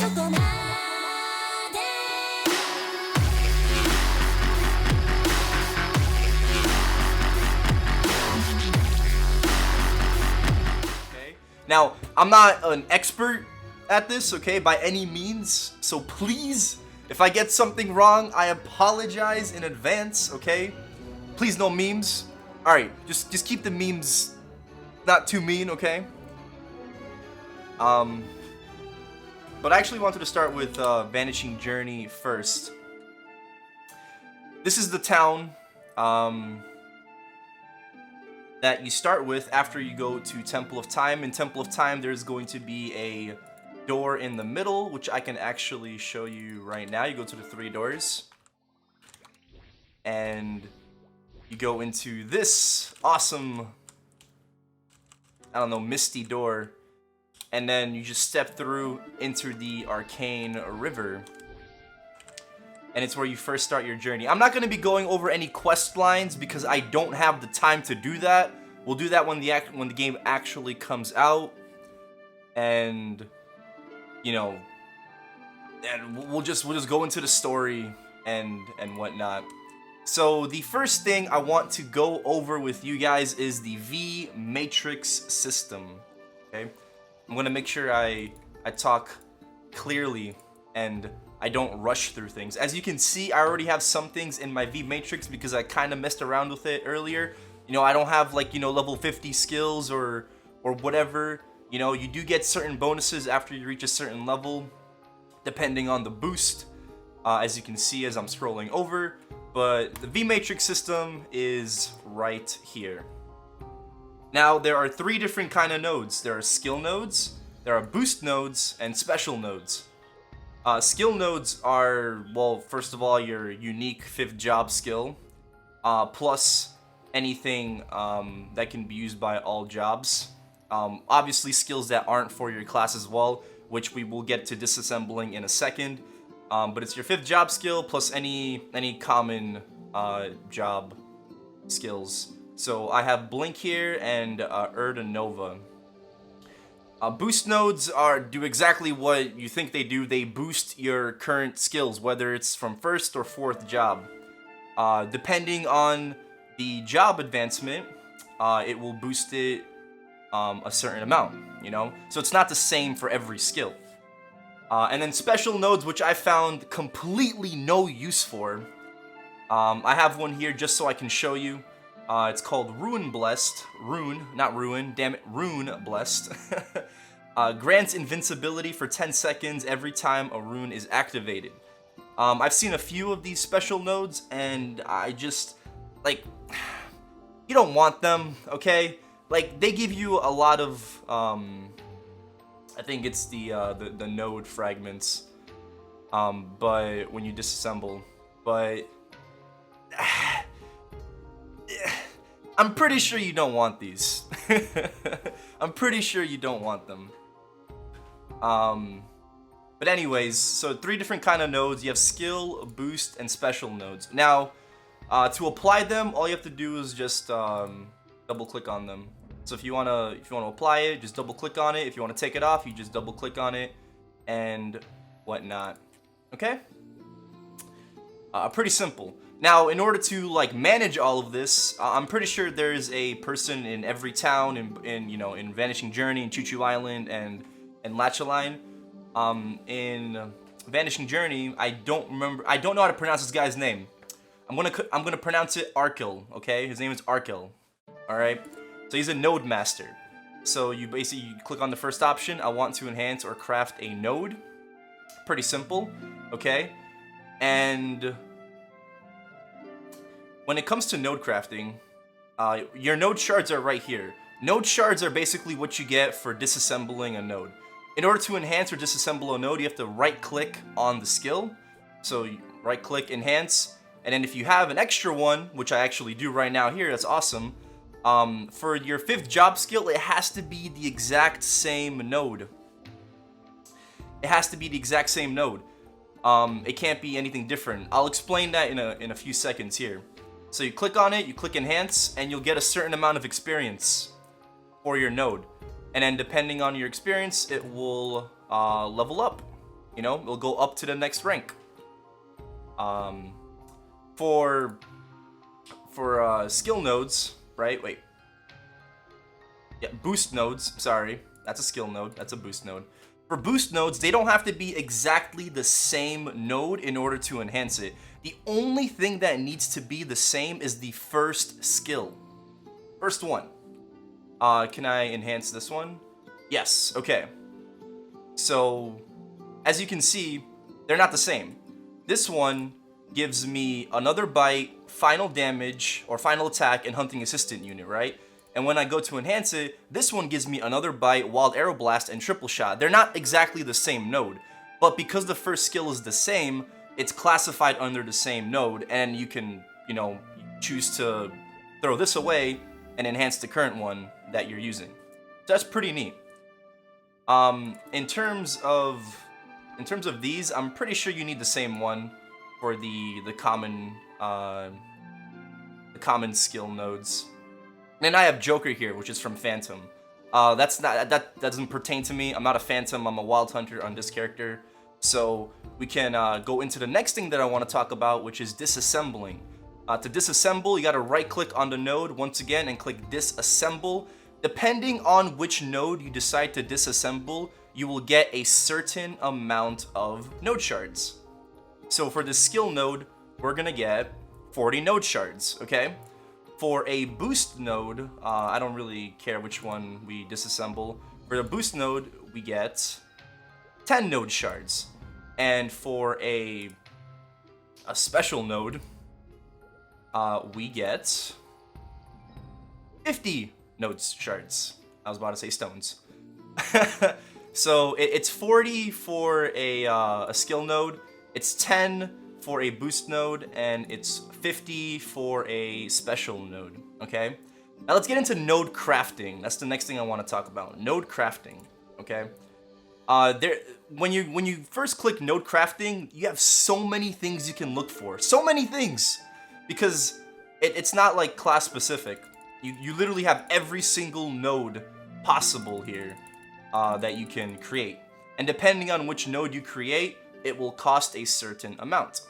Now, I'm not an expert at this, okay, by any means, so please, if I get something wrong, I apologize in advance, okay? Please no memes. Alright, just keep the memes not too mean, okay? But I actually wanted to start with Vanishing Journey first. This is the town that you start with after you go to Temple of Time. In Temple of Time, there's going to be a door in the middle, which I can actually show you right now. You go to the 3 doors, and you go into this awesome, I don't know, misty door, and then you just step through into the Arcane River, and it's where you first start your journey. I'm not going to be going over any quest lines because I don't have the time to do that. We'll do that when the game actually comes out, and you know, and we'll just go into the story and whatnot. So the first thing I want to go over with you guys is the V matrix system. Okay, I'm gonna make sure I talk clearly and I don't rush through things. As you can see, I already have some things in my V matrix because I kind of messed around with it earlier. You know, I don't have like, you know, level 50 skills or whatever. You know, you do get certain bonuses after you reach a certain level, depending on the boost, as you can see as I'm scrolling over. But the V matrix system is right here. Now, there are 3 different kind of nodes. There are skill nodes, there are boost nodes, and special nodes. Skill nodes are, well, first of all, your unique 5th job skill, plus anything that can be used by all jobs. Obviously, skills that aren't for your class as well, which we will get to disassembling in a second. But it's your 5th job skill plus any common job skills. So I have Blink here and Urda Nova. Boost nodes do exactly what you think they do. They boost your current skills, whether it's from 1st or 4th job. Depending on the job advancement, it will boost it a certain amount, you know? So it's not the same for every skill. And then special nodes, which I found completely no use for. I have one here just so I can show you. It's called Ruin Blessed. Rune, not Ruin, damn it, Rune Blessed. Grants invincibility for 10 seconds every time a rune is activated. I've seen a few of these special nodes, and I just, like, you don't want them, okay? Like, they give you a lot of, I think it's the node fragments, but when you disassemble, but I'm pretty sure you don't want these. I'm pretty sure you don't want them. But anyways, so 3 different kind of nodes. You have skill, boost, and special nodes. Now, to apply them, all you have to do is just double click on them. So if you wanna apply it, just double click on it. If you wanna take it off, you just double click on it and whatnot. Okay? Pretty simple. Now, in order to like manage all of this, I'm pretty sure there's a person in every town in you know, in Vanishing Journey, in Choo Choo Island, and Lachaline. In Vanishing Journey, I don't know how to pronounce this guy's name. I'm gonna pronounce it Arkil. Okay, his name is Arkil. All right. So he's a node master. So you basically click on the first option. I want to enhance or craft a node. Pretty simple. Okay, and when it comes to node crafting, your node shards are right here. Node shards are basically what you get for disassembling a node. In order to enhance or disassemble a node, you have to right-click on the skill. So right-click, enhance, and then if you have an extra one, which I actually do right now here, that's awesome. For your 5th job skill, it has to be the exact same node. It has to be the exact same node. It can't be anything different. I'll explain that in a few seconds here. So you click on it, you click enhance, and you'll get a certain amount of experience for your node. And then depending on your experience, it will level up. You know, it'll go up to the next rank. For skill nodes, right? Wait. Yeah, boost nodes. Sorry, that's a skill node. That's a boost node. For boost nodes, they don't have to be exactly the same node in order to enhance it. The only thing that needs to be the same is the first skill. First one. Can I enhance this one? Yes, okay. So, as you can see, they're not the same. This one gives me another bite, final damage, or final attack, and hunting assistant unit, right? And when I go to enhance it, this one gives me another bite, wild arrow blast, and triple shot. They're not exactly the same node, but because the first skill is the same, it's classified under the same node, and you can, you know, choose to throw this away and enhance the current one that you're using. So that's pretty neat. In terms of these, I'm pretty sure you need the same one for the common skill nodes. And I have Joker here, which is from Phantom. That doesn't pertain to me. I'm not a Phantom. I'm a Wild Hunter on this character. So we can go into the next thing that I want to talk about, which is disassembling. To disassemble, you got to right-click on the node once again and click Disassemble. Depending on which node you decide to disassemble, you will get a certain amount of node shards. So for the skill node, we're gonna get 40 node shards, okay? For a boost node, I don't really care which one we disassemble. For the boost node, we get 10 node shards. And for a special node, we get 50 node shards. I was about to say stones. So it's 40 for a skill node, it's 10 for a boost node, and it's 50 for a special node, okay? Now let's get into node crafting. That's the next thing I want to talk about. Node crafting, okay? When you first click node crafting, you have so many things you can look for. So many things! Because it's not like class specific. You literally have every single node possible here that you can create. And depending on which node you create, it will cost a certain amount.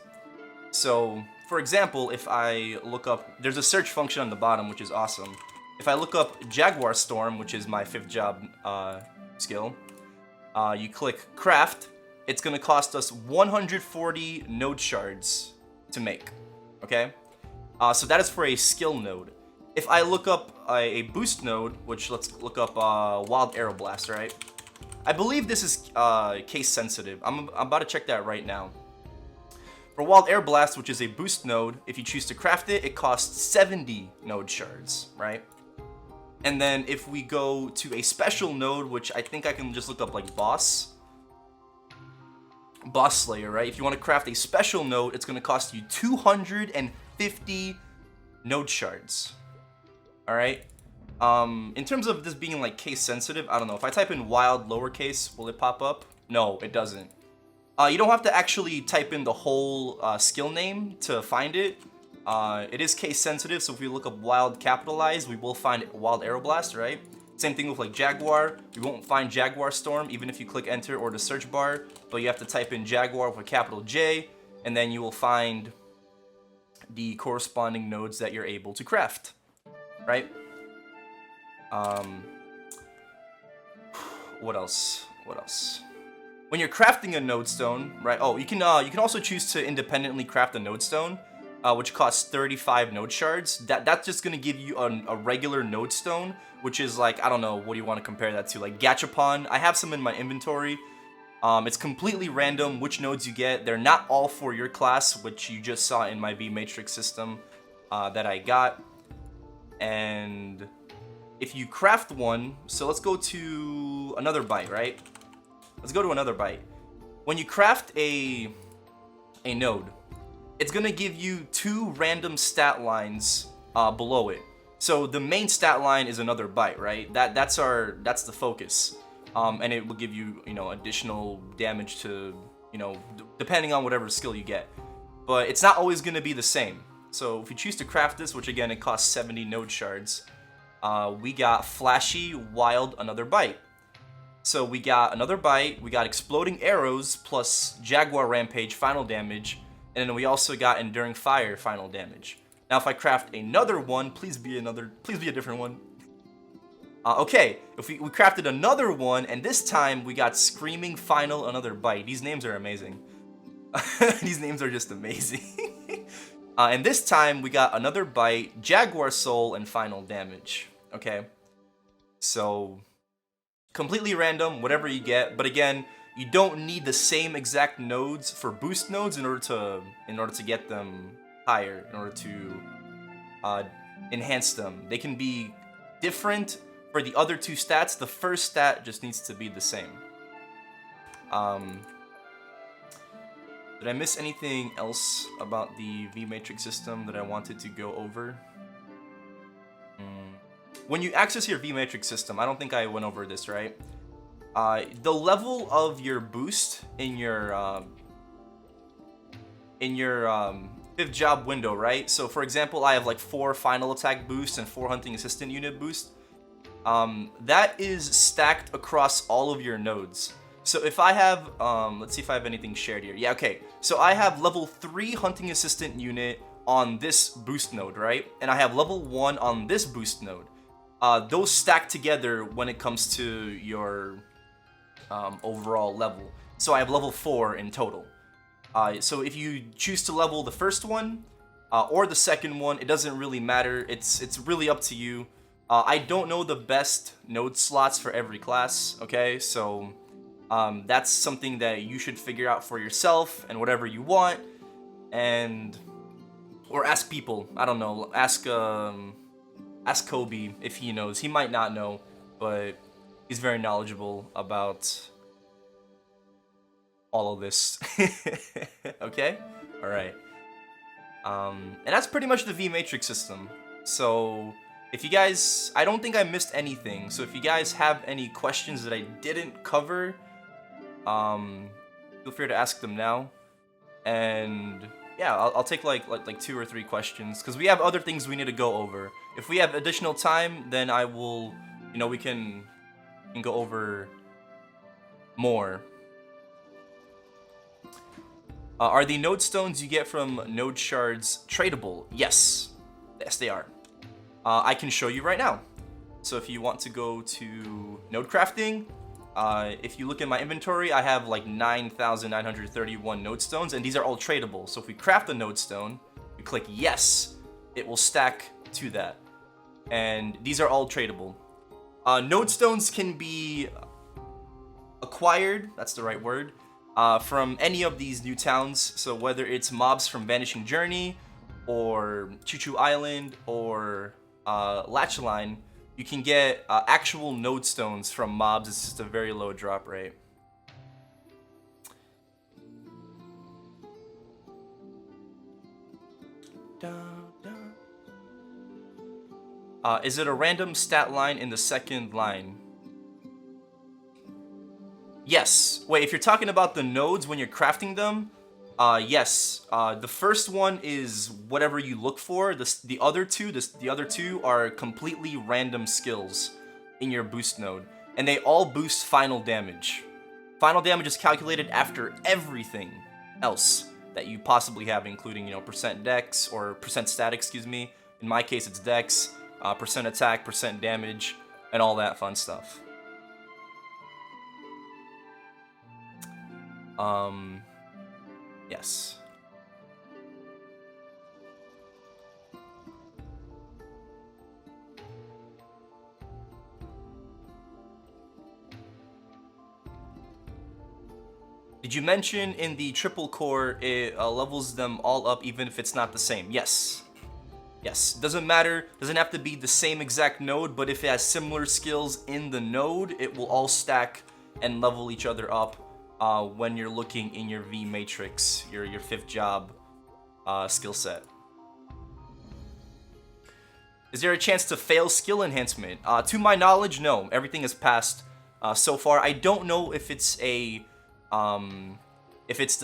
So, for example, if I look up, there's a search function on the bottom, which is awesome. If I look up Jaguar Storm, which is my 5th job skill, you click craft, it's gonna cost us 140 node shards to make, okay? So that is for a skill node. If I look up a boost node, which let's look up Wild Arrow Blast, right? I believe this is case sensitive. I'm about to check that right now. For Wild Arrow Blast, which is a boost node, if you choose to craft it, it costs 70 node shards, right? And then if we go to a special node, which I think I can just look up like Boss Slayer, right? If you want to craft a special node, it's going to cost you 250 node shards. All right. In terms of this being like case sensitive, I don't know. If I type in wild lowercase, will it pop up? No, it doesn't. You don't have to actually type in the whole skill name to find it. It is case sensitive, so if we look up wild capitalized, we will find Wild Arrow Blast, right? Same thing with like Jaguar. We won't find Jaguar Storm even if you click enter or the search bar, but you have to type in Jaguar with a capital J, and then you will find the corresponding nodes that you're able to craft, right? What else? When you're crafting a node stone, right? Oh, you can also choose to independently craft a node stone, which costs 35 node shards. That's just gonna give you a regular node stone, which is like, I don't know, what do you want to compare that to? Like Gachapon. I have some in my inventory. It's completely random which nodes you get. They're not all for your class, which you just saw in my V Matrix system that I got. And if you craft one, so let's go to another bite, right? Let's go to another bite. When you craft a node, it's gonna give you 2 random stat lines below it. So the main stat line is another bite, right? That's the focus, and it will give you additional damage to depending on whatever skill you get. But it's not always gonna be the same. So if you choose to craft this, which again it costs 70 node shards, we got Flashy Wild Another Bite. So we got another bite, we got exploding arrows plus Jaguar Rampage final damage, and then we also got enduring fire final damage. Now if I craft another one, please be a different one. Okay, if we crafted another one, and this time we got screaming final another bite. These names are amazing. These names are just amazing. And this time we got another bite, Jaguar Soul, and final damage. Okay, so completely random, whatever you get. But again, you don't need the same exact nodes for boost nodes in order to get them higher, in order to enhance them. They can be different for the other two stats. The first stat just needs to be the same. Did I miss anything else about the V-Matrix system that I wanted to go over? When you access your V-Matrix system, I don't think I went over this, right? The level of your boost in your fifth job window, right? So for example, I have like 4 final attack boosts and 4 hunting assistant unit boost. That is stacked across all of your nodes. So if I have, let's see if I have anything shared here. Yeah, okay. So I have level 3 hunting assistant unit on this boost node, right? And I have level 1 on this boost node. Those stack together when it comes to your overall level. So I have level 4 in total. So if you choose to level the first one or the second one, it doesn't really matter. It's really up to you. I don't know the best node slots for every class, okay? So that's something that you should figure out for yourself and whatever you want. Or ask people. I don't know. Ask Kobe if he knows. He might not know, but he's very knowledgeable about all of this. Okay? Alright. And that's pretty much the V-Matrix system. So if you guys, I don't think I missed anything. So if you guys have any questions that I didn't cover, feel free to ask them now. And yeah, I'll take like 2 or 3 questions, because we have other things we need to go over. If we have additional time, then I will, we can go over more. Are the node stones you get from node shards tradable? Yes. Yes, they are. I can show you right now. So if you want to go to node crafting, if you look in my inventory, I have like 9,931 node stones, and these are all tradable. So if we craft a node stone, we click yes, it will stack to that. And these are all tradable. Node stones can be acquired, that's the right word, from any of these new towns. So whether it's mobs from Vanishing Journey, or Choo Choo Island, or Latchline, you can get actual node stones from mobs. It's just a very low drop rate. Is it a random stat line in the second line? Yes. Wait, if you're talking about the nodes when you're crafting them, yes. The first one is whatever you look for. The other two are completely random skills in your boost node, and they all boost final damage. Final damage is calculated after everything else that you possibly have, including percent dex or percent static. Excuse me. In my case, it's dex, percent attack, percent damage, and all that fun stuff. Yes. Did you mention in the triple core it levels them all up even if it's not the same? Yes. Yes. Doesn't matter. Doesn't have to be the same exact node, but if it has similar skills in the node, it will all stack and level each other up. When you're looking in your V matrix, your 5th job skill set. Is there a chance to fail skill enhancement? To my knowledge, no. Everything has passed so far. I don't know if it's the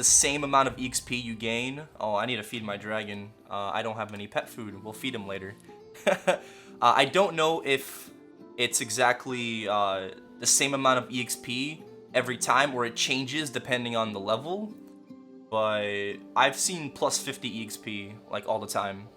same amount of EXP you gain. Oh, I need to feed my dragon. I don't have any pet food. We'll feed him later. I don't know if it's exactly the same amount of EXP every time, or it changes depending on the level. But I've seen plus 50 EXP like all the time.